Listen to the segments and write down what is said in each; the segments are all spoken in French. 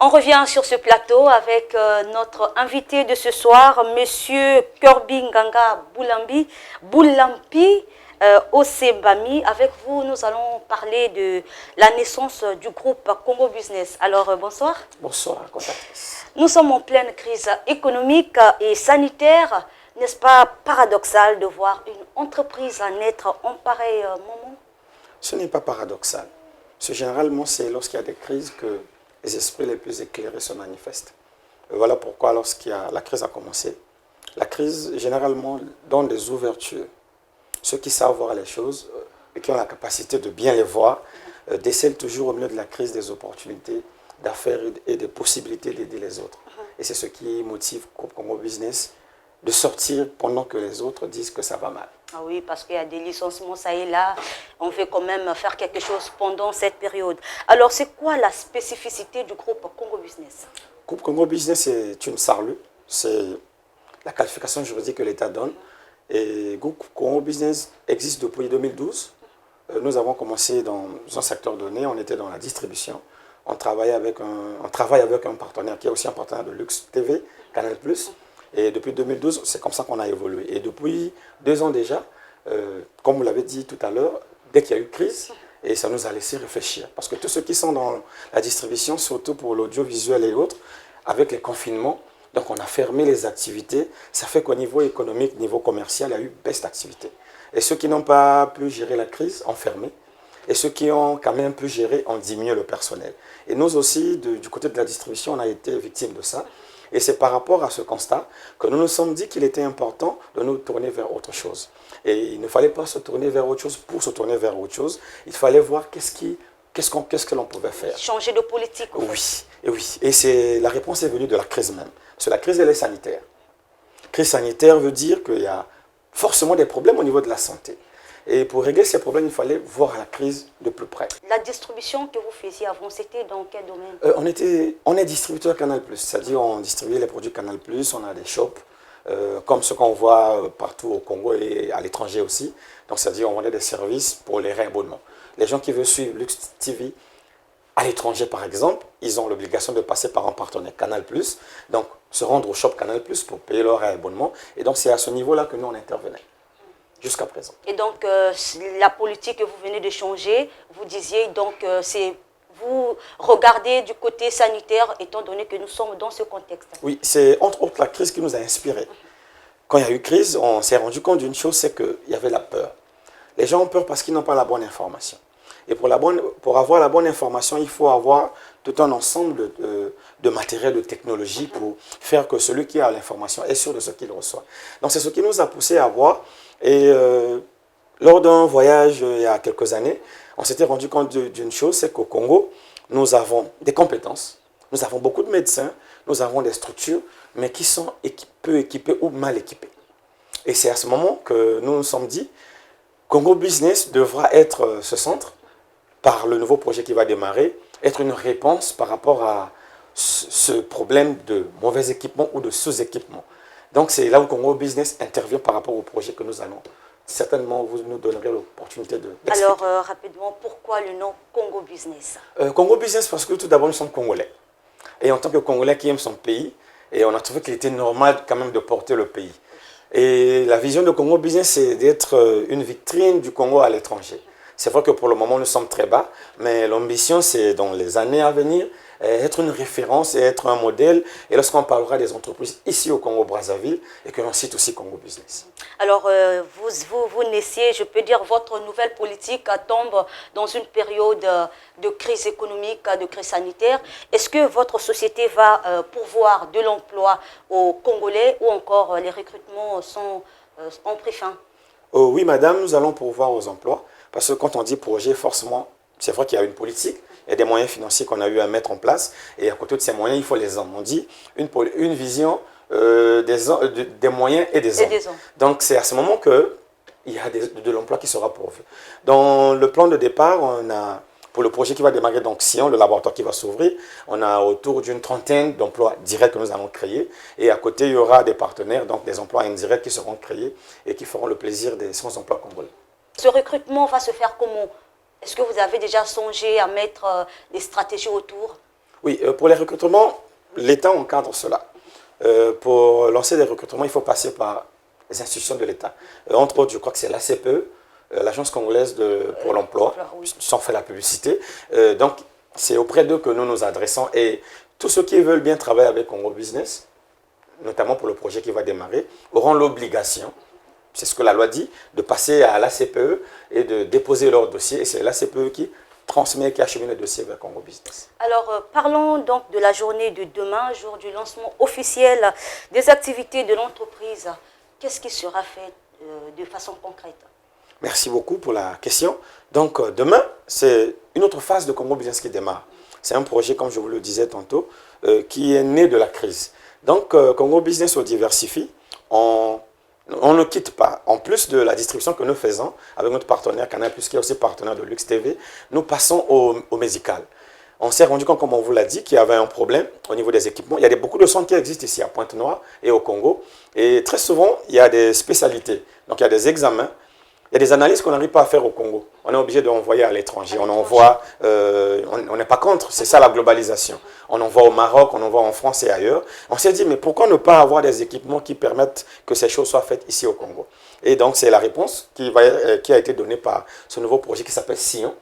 On revient sur ce plateau avec notre invité de ce soir, Monsieur Kirby Nganga Boulampi Osebami. Avec vous, nous allons parler de la naissance du groupe Congo Business. Alors, bonsoir. Bonsoir, contactrice. Nous sommes en pleine crise économique et sanitaire. N'est-ce pas paradoxal de voir une entreprise naître en pareil moment? Ce n'est pas paradoxal. Généralement, c'est lorsqu'il y a des crises que les esprits les plus éclairés se manifestent. Voilà pourquoi la crise a commencé, la crise généralement donne des ouvertures. Ceux qui savent voir les choses et qui ont la capacité de bien les voir décèlent toujours au milieu de la crise des opportunités d'affaires et des possibilités d'aider les autres. Et c'est ce qui motive Congo Business de sortir pendant que les autres disent que ça va mal. Ah oui, parce qu'il y a des licenciements, ça et là. On veut quand même faire quelque chose pendant cette période. Alors, c'est quoi la spécificité du groupe Congo Business? Le groupe Congo Business est une SARLU, c'est la qualification juridique que l'État donne. Et le groupe Congo Business existe depuis 2012. Nous avons commencé dans un secteur donné, on était dans la distribution. On travaille avec un partenaire qui est aussi un partenaire de Luxe TV, Canal+. Et depuis 2012, c'est comme ça qu'on a évolué. Et depuis 2 ans déjà, comme vous l'avez dit tout à l'heure, dès qu'il y a eu crise, et ça nous a laissé réfléchir. Parce que tous ceux qui sont dans la distribution, surtout pour l'audiovisuel et autres, avec les confinements, donc on a fermé les activités. Ça fait qu'au niveau économique, niveau commercial, il y a eu baisse d'activité. Et ceux qui n'ont pas pu gérer la crise ont fermé. Et ceux qui ont quand même pu gérer ont diminué le personnel. Et nous aussi, du côté de la distribution, on a été victimes de ça. Et c'est par rapport à ce constat que nous nous sommes dit qu'il était important de nous tourner vers autre chose. Et il ne fallait pas se tourner vers autre chose pour se tourner vers autre chose. Il fallait voir qu'est-ce que l'on pouvait faire. Changer de politique. Oui, et oui. Et la réponse est venue de la crise même. Parce que la crise, elle est sanitaire. Crise sanitaire veut dire qu'il y a forcément des problèmes au niveau de la santé. Et pour régler ces problèmes, il fallait voir la crise de plus près. La distribution que vous faisiez avant, c'était dans quel domaine? On est distributeur Canal+, c'est-à-dire on distribuait les produits Canal+, on a des shops, comme ce qu'on voit partout au Congo et à l'étranger aussi. Donc c'est-à-dire on vendait des services pour les réabonnements. Les gens qui veulent suivre Luxe TV à l'étranger par exemple, ils ont l'obligation de passer par un partenaire Canal+, donc se rendre au shop Canal+, pour payer leur réabonnement. Et donc c'est à ce niveau-là que nous on intervenait. Jusqu'à présent. Et donc, la politique que vous venez de changer, vous disiez, donc, vous regardez du côté sanitaire, étant donné que nous sommes dans ce contexte. Oui, c'est entre autres la crise qui nous a inspirés. Quand il y a eu crise, on s'est rendu compte d'une chose, c'est qu'il y avait la peur. Les gens ont peur parce qu'ils n'ont pas la bonne information. Et pour avoir la bonne information, il faut avoir tout un ensemble de matériel, de technologie pour faire que celui qui a l'information est sûr de ce qu'il reçoit. Donc c'est ce qui nous a poussé à voir. Et lors d'un voyage il y a quelques années, on s'était rendu compte d'une chose, c'est qu'au Congo, nous avons des compétences, nous avons beaucoup de médecins, nous avons des structures, mais qui sont peu équipées ou mal équipées. Et c'est à ce moment que nous nous sommes dit, Congo Business devra être ce centre, par le nouveau projet qui va démarrer, être une réponse par rapport à ce problème de mauvais équipement ou de sous-équipement. Donc c'est là où Congo Business intervient par rapport au projet que nous allons. Certainement, vous nous donnerez l'opportunité d'expliquer. Alors, rapidement, pourquoi le nom Congo Business? Congo Business parce que tout d'abord, nous sommes Congolais. Et en tant que Congolais qui aime son pays, et on a trouvé qu'il était normal quand même de porter le pays. Et la vision de Congo Business, c'est d'être une vitrine du Congo à l'étranger. C'est vrai que pour le moment, nous sommes très bas, mais l'ambition, c'est dans les années à venir, être une référence et être un modèle. Et lorsqu'on parlera des entreprises ici au Congo-Brazzaville, et que l'on cite aussi Congo Business. Alors, vous naissiez, je peux dire, votre nouvelle politique tombe dans une période de crise économique, de crise sanitaire. Est-ce que votre société va pourvoir de l'emploi aux Congolais ou encore les recrutements ont pris fin? Oui, madame, nous allons pourvoir aux emplois. Parce que quand on dit projet, forcément, c'est vrai qu'il y a une politique, il y a des moyens financiers qu'on a eu à mettre en place. Et à côté de ces moyens, il faut les hommes. On dit une vision des moyens et des hommes. Donc c'est à ce moment qu'il y a de l'emploi qui sera pourvu. Dans le plan de départ, on a, pour le projet qui va démarrer, donc Sion, le laboratoire qui va s'ouvrir, on a autour d'une trentaine d'emplois directs que nous allons créer. Et à côté, il y aura des partenaires, donc des emplois indirects qui seront créés et qui feront le plaisir des sans-emploi congolais. Ce recrutement va se faire comment? Est-ce que vous avez déjà songé à mettre des stratégies autour? Oui, pour les recrutements, l'État encadre cela. Pour lancer des recrutements, il faut passer par les institutions de l'État. Entre autres, je crois que c'est l'ACPE, l'Agence congolaise pour l'emploi, sans faire la publicité. Donc, c'est auprès d'eux que nous nous adressons. Et tous ceux qui veulent bien travailler avec Congo Business, notamment pour le projet qui va démarrer, auront l'obligation, c'est ce que la loi dit, de passer à l'ACPE et de déposer leur dossier. Et c'est l'ACPE qui transmet, qui achemine le dossier vers Congo Business. Alors, parlons donc de la journée de demain, jour du lancement officiel des activités de l'entreprise. Qu'est-ce qui sera fait de façon concrète? Merci beaucoup pour la question. Donc, demain, c'est une autre phase de Congo Business qui démarre. C'est un projet, comme je vous le disais tantôt, qui est né de la crise. Donc, Congo Business se diversifie. On ne quitte pas. En plus de la distribution que nous faisons avec notre partenaire Canal+, qui est aussi partenaire de Lux TV, nous passons au médical. On s'est rendu compte, comme on vous l'a dit, qu'il y avait un problème au niveau des équipements. Il y a beaucoup de centres qui existent ici à Pointe-Noire et au Congo. Et très souvent, il y a des spécialités. Donc, il y a des examens. Il y a des analyses qu'on n'arrive pas à faire au Congo. On est obligé d'envoyer à l'étranger. On envoie, on n'est pas contre, c'est ça la globalisation. On envoie au Maroc, on envoie en France et ailleurs. On s'est dit, mais pourquoi ne pas avoir des équipements qui permettent que ces choses soient faites ici au Congo? Et donc, c'est la réponse qui a été donnée par ce nouveau projet qui s'appelle Sion.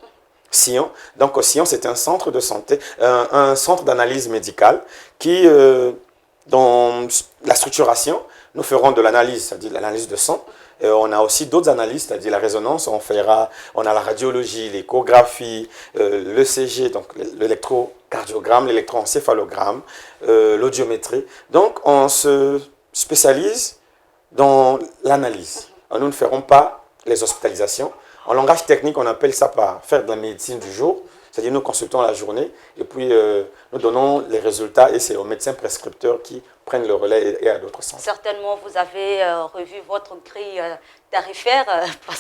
Sion. Donc, Sion, c'est un centre de santé, un centre d'analyse médicale qui, dans la structuration, nous ferons de l'analyse, c'est-à-dire l'analyse de sang. On a aussi d'autres analyses, c'est-à-dire la résonance, on a la radiologie, l'échographie, l'ECG, donc l'électrocardiogramme, l'électroencéphalogramme, l'audiométrie. Donc, on se spécialise dans l'analyse. Nous ne ferons pas les hospitalisations. En langage technique, on appelle ça par faire de la médecine du jour. C'est-à-dire nous consultons la journée et puis nous donnons les résultats et c'est aux médecins prescripteurs qui prennent le relais et à d'autres centres. Certainement, vous avez revu votre grille tarifaire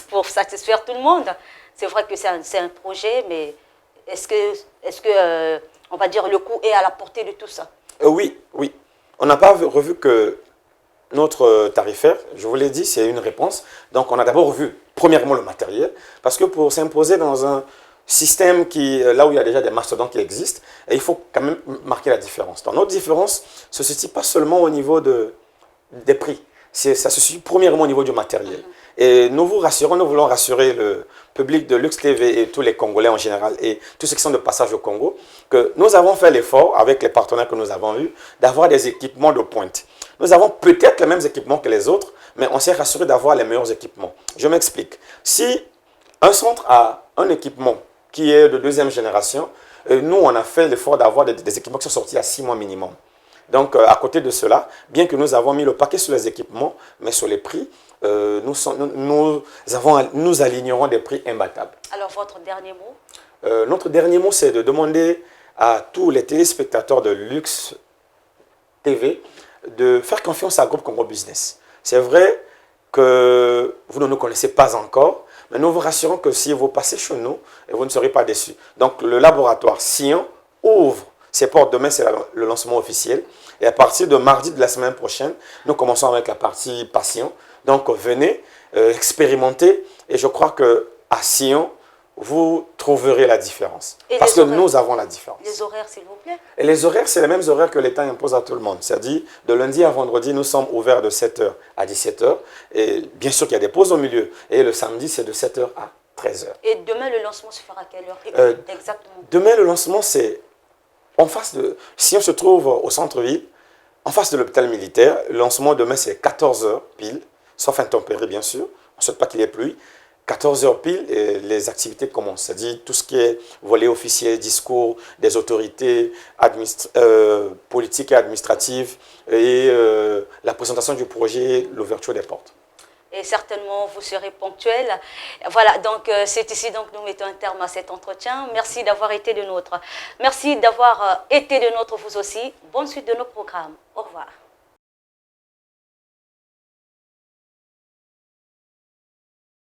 pour satisfaire tout le monde. C'est vrai que c'est un projet, mais est-ce que on va dire, le coût est à la portée de tout ça? Oui. On n'a pas revu que notre tarifaire, je vous l'ai dit, c'est une réponse. Donc on a d'abord revu premièrement le matériel, parce que pour s'imposer dans un système là où il y a déjà des mastodontes qui existent, et il faut quand même marquer la différence. Donc notre différence se situe pas seulement au niveau des prix, ça se situe premièrement au niveau du matériel. Et nous voulons rassurer le public de Lux TV et tous les Congolais en général et tous ceux qui sont de passage au Congo, que nous avons fait l'effort avec les partenaires que nous avons eus d'avoir des équipements de pointe. Nous avons peut-être les mêmes équipements que les autres, mais on s'est rassuré d'avoir les meilleurs équipements. Je m'explique. Si un centre a un équipement qui est de deuxième génération, nous, on a fait l'effort d'avoir des équipements qui sont sortis à 6 mois minimum. Donc, à côté de cela, bien que nous avons mis le paquet sur les équipements, mais sur les prix, nous alignerons des prix imbattables. Alors, votre dernier mot? Notre dernier mot, c'est de demander à tous les téléspectateurs de Lux TV de faire confiance à Groupe Congo Business. C'est vrai que vous ne nous connaissez pas encore, mais nous vous rassurons que si vous passez chez nous, vous ne serez pas déçus. Donc, le laboratoire Sion ouvre ses portes. Demain, c'est le lancement officiel. Et à partir de mardi de la semaine prochaine, nous commençons avec la partie passion. Donc, venez expérimenter. Et je crois qu'à Sion, vous trouverez la différence. Parce que nous avons la différence. Les horaires, s'il vous plaît? Et les horaires, c'est les mêmes horaires que l'État impose à tout le monde. C'est-à-dire, de lundi à vendredi, nous sommes ouverts de 7h à 17h. Et bien sûr qu'il y a des pauses au milieu. Et le samedi, c'est de 7h à 13h. Et demain, le lancement se fera à quelle heure exactement? Demain, le lancement, c'est en face de... Si on se trouve au centre-ville, en face de l'hôpital militaire, le lancement demain, c'est 14h pile, sauf intempéries, bien sûr. On ne souhaite pas qu'il y ait pluie. 14h pile, et les activités commencent. C'est-à-dire tout ce qui est volet officiel, discours des autorités politiques et administratives, et la présentation du projet, l'ouverture des portes. Et certainement, vous serez ponctuel. Voilà, donc c'est ici donc nous mettons un terme à cet entretien. Merci d'avoir été de nôtres. Merci d'avoir été de nôtres vous aussi. Bonne suite de nos programmes. Au revoir.